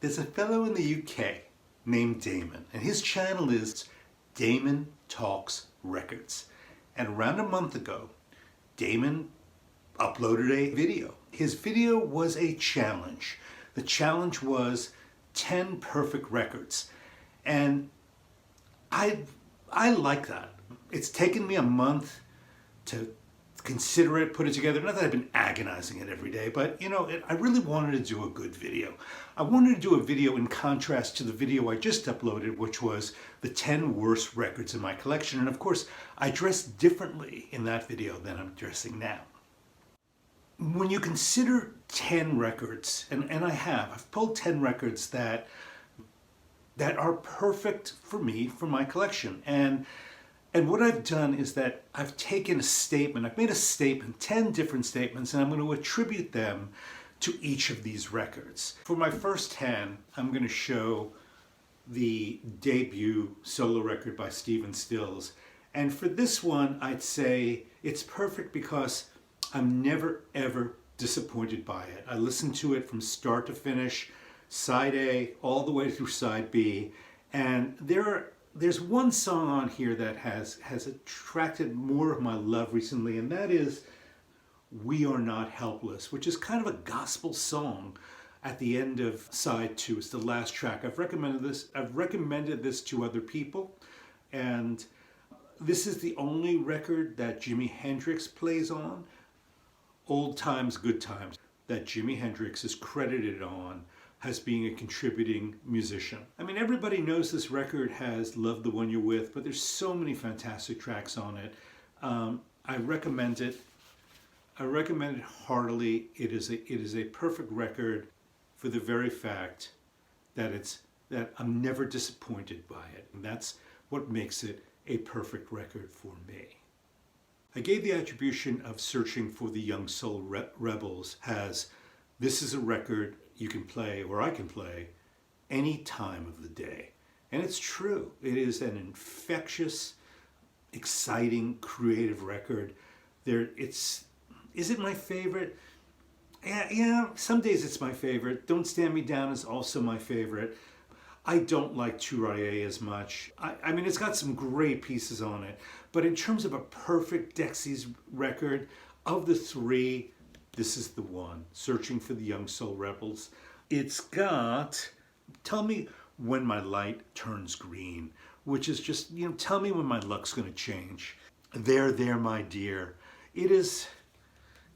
There's a fellow in the UK named Damon, and his channel is Damon Talks Records. And around a month ago, Damon uploaded a video. His video was a challenge. The challenge was 10 perfect records. And I like that. It's taken me a month to consider it, put it together. Not that I've been agonizing it every day, but you know, I really wanted to do a good video. I wanted to do a video in contrast to the video I just uploaded, which was the 10 worst records in my collection. And of course, I dressed differently in that video than I'm dressing now. When you consider 10 records, and I've pulled 10 records that are perfect for me, for my collection. And what I've done is that I've taken a statement, I've made a statement, 10 different statements, and I'm going to attribute them to each of these records. For my first 10, I'm going to show the debut solo record by Stephen Stills. And for this one, I'd say it's perfect because I'm never ever disappointed by it. I listened to it from start to finish, side A all the way through side B, and there's one song on here that has attracted more of my love recently, and that is We Are Not Helpless, which is kind of a gospel song at the end of side 2. It's the last track. I've recommended this to other people, and this is the only record that Jimi Hendrix plays on, Old Times, Good Times, that Jimi Hendrix is credited on as being a contributing musician. I mean, everybody knows this record has Love the One You're With, but there's so many fantastic tracks on it. I recommend it. I recommend it heartily. It is a perfect record for the very fact that I'm never disappointed by it. And that's what makes it a perfect record for me. I gave the attribution of Searching for the Young Soul Rebels as this is a record you can play, or I can play, any time of the day. And it's true. It is an infectious, exciting, creative record. Is it my favorite? Yeah, some days it's my favorite. Don't Stand Me Down is also my favorite. I don't like Turaye as much. I mean, it's got some great pieces on it, but in terms of a perfect Dexys record, of the three, this is the one, Searching for the Young Soul Rebels. It's got Tell Me When My Light Turns Green, which is just, you know, tell me when my luck's gonna change. There, My Dear. It is,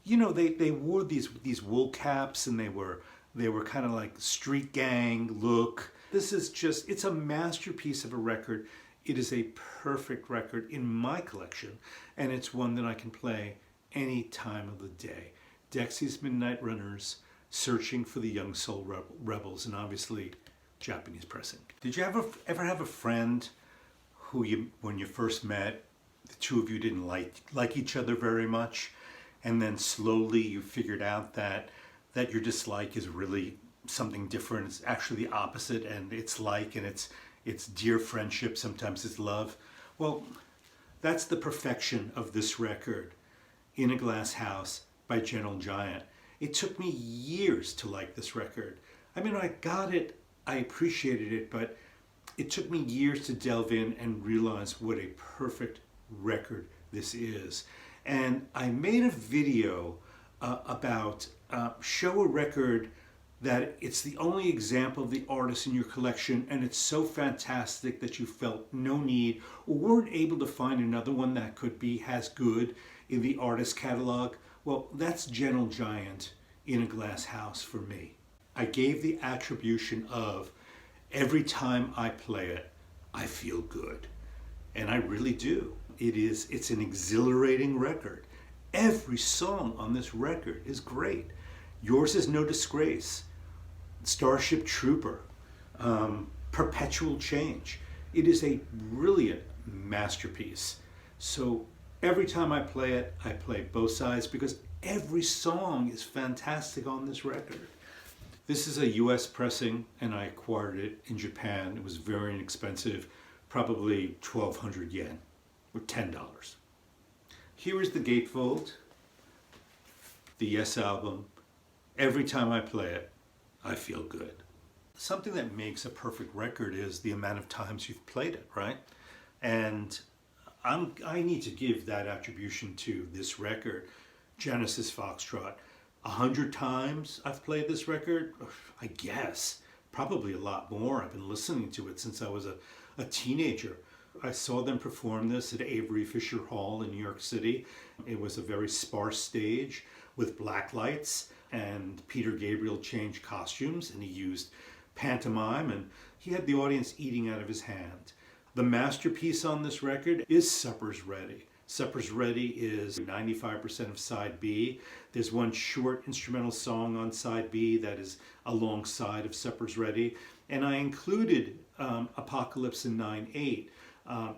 you know, they wore these wool caps, and they were kind of like street gang look. This is just, it's a masterpiece of a record. It is a perfect record in my collection, and it's one that I can play any time of the day. Dexys Midnight Runners, Searching for the Young Soul Rebels, and obviously Japanese pressing. Did you ever have a friend who when you first met, the two of you didn't like each other very much, and then slowly you figured out that your dislike is really something different? It's actually the opposite, and it's dear friendship, sometimes it's love. Well, that's the perfection of this record, In a Glass House by Gentle Giant. It took me years to like this record. I mean, I got it, I appreciated it, but it took me years to delve in and realize what a perfect record this is. And I made a video about show a record that it's the only example of the artist in your collection, and it's so fantastic that you felt no need or weren't able to find another one that could be as good in the artist catalog. Well, that's Gentle Giant, In a Glass House for me. I gave the attribution of every time I play it, I feel good. And I really do. It's an exhilarating record. Every song on this record is great. Yours Is No Disgrace, Starship Trooper, Perpetual Change. It is a brilliant masterpiece. So every time I play both sides because every song is fantastic on this record. This is a US pressing, and I acquired it in Japan. It was very inexpensive, probably 1,200 yen, or $10. Here is the gatefold, the Yes album. Every time I play it, I feel good. something that makes a perfect record is the amount of times you've played it, right? And I need to give that attribution to this record, Genesis Foxtrot. 100 times I've played this record, I guess. Probably a lot more. I've been listening to it since I was a teenager. I saw them perform this at Avery Fisher Hall in New York City. It was a very sparse stage with black lights, and Peter Gabriel changed costumes, and he used pantomime, and he had the audience eating out of his hand. The masterpiece on this record is Supper's Ready. Supper's Ready is 95% of side B. There's one short instrumental song on side B that is alongside of Supper's Ready. And I included Apocalypse and 9/8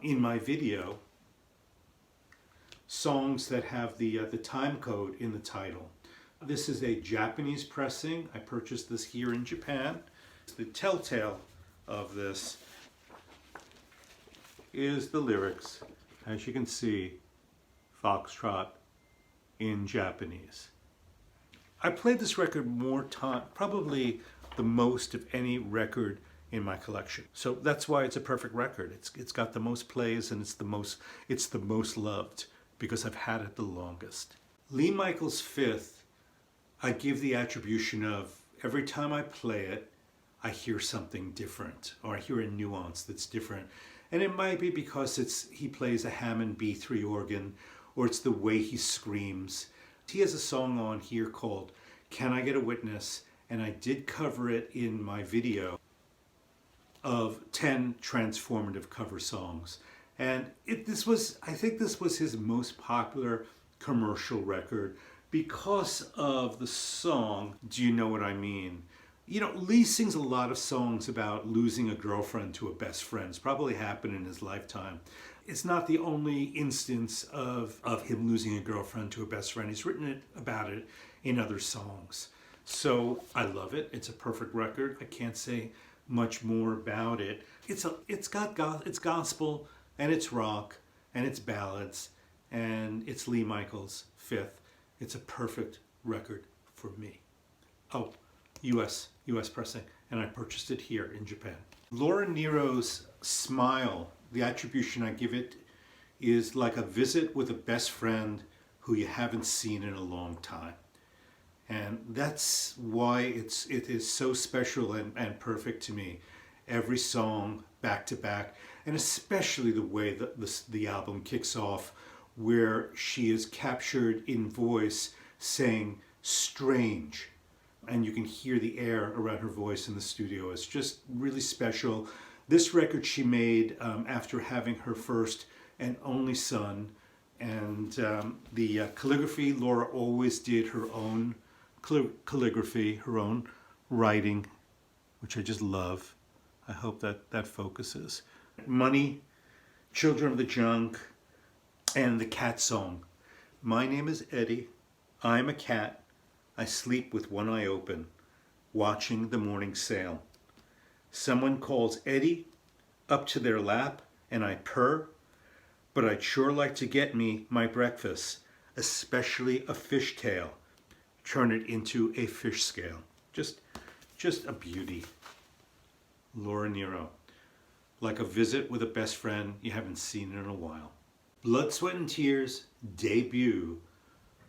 in my video, songs that have the time code in the title. This is a Japanese pressing. I purchased this here in Japan. The telltale of this is the lyrics. As you can see, Foxtrot in Japanese. I played this record more time, probably the most of any record in my collection. So that's why it's a perfect record. It's got the most plays, and it's the most loved because I've had it the longest. Lee Michaels' Fifth, I give the attribution of every time I play it, I hear something different, or I hear a nuance that's different. And it might be because he plays a Hammond B3 organ, or it's the way he screams. He has a song on here called Can I Get a Witness? And I did cover it in my video of 10 transformative cover songs. And I think this was his most popular commercial record because of the song, Do You Know What I Mean? You know, Lee sings a lot of songs about losing a girlfriend to a best friend. It's probably happened in his lifetime. It's not the only instance of him losing a girlfriend to a best friend. He's written about it in other songs. So I love it. It's a perfect record. I can't say much more about it. It's gospel, and it's rock, and it's ballads, and it's Lee Michaels' Fifth. It's a perfect record for me. Oh, US pressing, and I purchased it here in Japan. Laura Nyro's Smile, the attribution I give it is like a visit with a best friend who you haven't seen in a long time. And that's why it is so special and perfect to me. Every song back to back, and especially the way that the album kicks off, where she is captured in voice saying strange, and you can hear the air around her voice in the studio. It's just really special. This record she made after having her first and only son, and the calligraphy, Laura always did her own calligraphy, her own writing, which I just love. I hope that focuses. Money, Children of the Junk, and the cat song. My name is Eddie. I'm a cat. I sleep with one eye open, watching the morning sail. Someone calls Eddie up to their lap, and I purr, but I'd sure like to get me my breakfast, especially a fishtail. Turn it into a fish scale. Just a beauty. Laura Nyro. Like a visit with a best friend you haven't seen in a while. Blood, Sweat and Tears debut.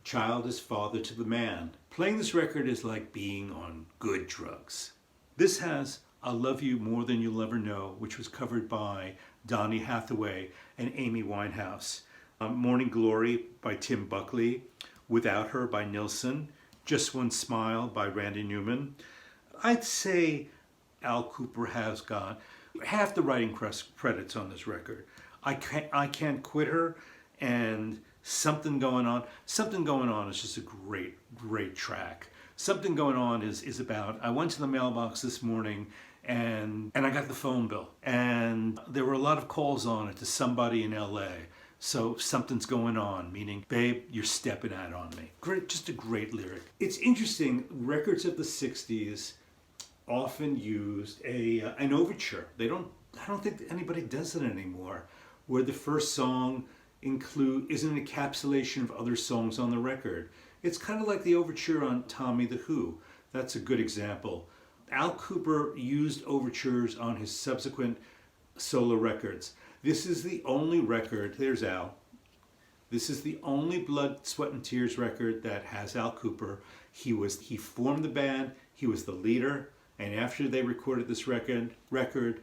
Child is father to the man. Playing this record is like being on good drugs. This has I Love You More Than You'll Ever Know, which was covered by Donny Hathaway and Amy Winehouse. Morning Glory by Tim Buckley. Without Her by Nilsson. Just One Smile by Randy Newman. I'd say Al Kooper has got half the writing credits on this record. I Can't Quit Her and Something Going On. Something Going On is just a great track. Something Going On is about, I went to the mailbox this morning and I got the phone bill, and there were a lot of calls on it to somebody in LA. So something's going on, meaning, babe, you're stepping out on me. Great, just a great lyric. It's interesting, records of the 60s often used an overture. I don't think anybody does it anymore, where the first song is an encapsulation of other songs on the record. It's kind of like the overture on Tommy the Who. That's a good example. Al Kooper used overtures on his subsequent solo records. This is the only record, there's Al. This is the only Blood, Sweat and Tears record that has Al Kooper. He formed the band, he was the leader, and after they recorded this record,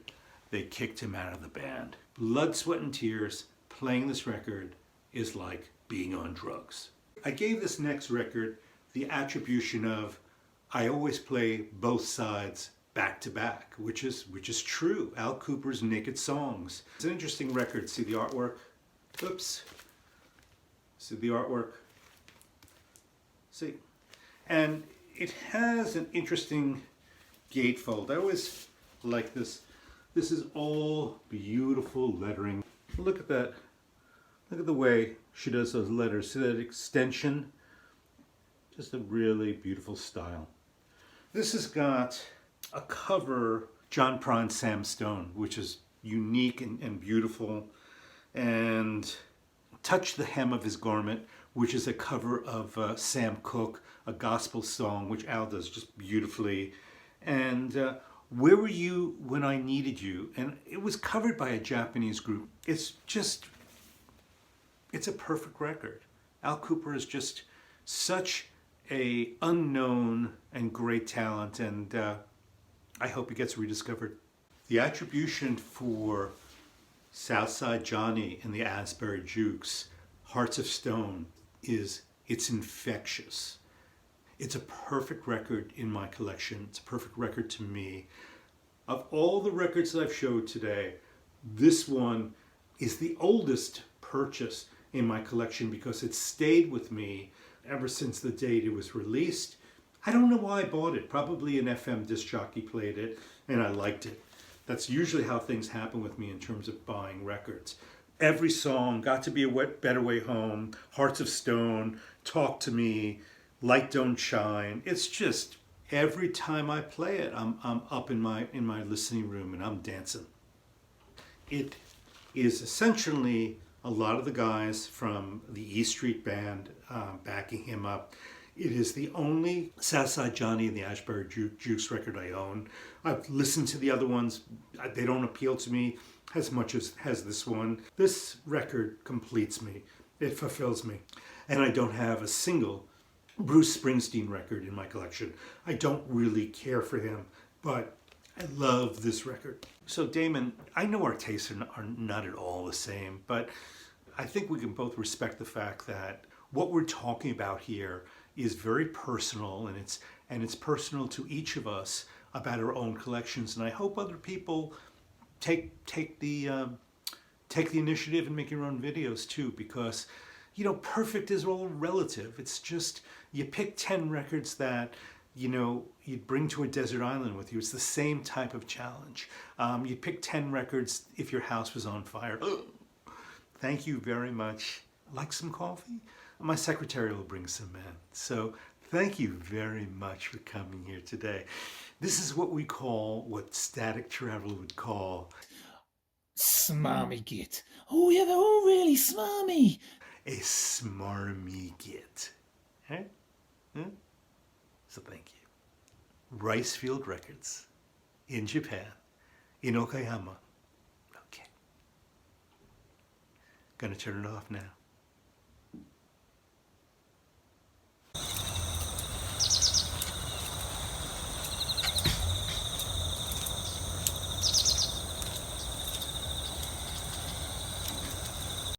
they kicked him out of the band. Blood, Sweat and Tears, playing this record is like being on drugs. I gave this next record the attribution of I always play both sides back to back, which is true. Al Kooper's Naked Songs. It's an interesting record. See the artwork? Oops. See the artwork? See? And it has an interesting gatefold. I always like this. This is all beautiful lettering. Look at that. Look at the way she does those letters. See that extension? Just a really beautiful style. This has got a cover, John Prine, Sam Stone, which is unique and beautiful. And Touch the Hem of His Garment, which is a cover of Sam Cooke, a gospel song, which Al does just beautifully. And Where Were You When I Needed You? And it was covered by a Japanese group. It's a perfect record. Al Kooper is just such a unknown and great talent, and I hope he gets rediscovered. The attribution for Southside Johnny and the Asbury Jukes, Hearts of Stone, it's infectious. It's a perfect record in my collection. It's a perfect record to me. Of all the records that I've showed today, this one is the oldest purchase in my collection because it stayed with me ever since the date it was released. I don't know why I bought it. Probably an FM disc jockey played it and I liked it. That's usually how things happen with me in terms of buying records. Every song, Got to Be a Better Way Home, Hearts of Stone, Talk to Me, Light Don't Shine. It's just every time I play it, I'm up in my listening room and I'm dancing. It is essentially a lot of the guys from the E Street Band backing him up. It is the only Southside Johnny and the Asbury Jukes record I own. I've listened to the other ones. They don't appeal to me as much as this one. This record completes me. It fulfills me. And I don't have a single Bruce Springsteen record in my collection. I don't really care for him, but I love this record. So Damon, I know our tastes are not at all the same, but I think we can both respect the fact that what we're talking about here is very personal, and it's personal to each of us about our own collections. And I hope other people take the initiative and make your own videos too, because perfect is all relative. It's just you pick 10 records that you'd bring to a desert island with you. It's the same type of challenge. You'd pick 10 records if your house was on fire. Thank you very much. Like some coffee? My secretary will bring some in. So thank you very much for coming here today. This is what Static Travel would call smarmy git. Oh yeah, they're all really smarmy. A smarmy git. Huh? So thank you. Ricefield Records in Japan, in Okayama. Okay. Gonna turn it off now.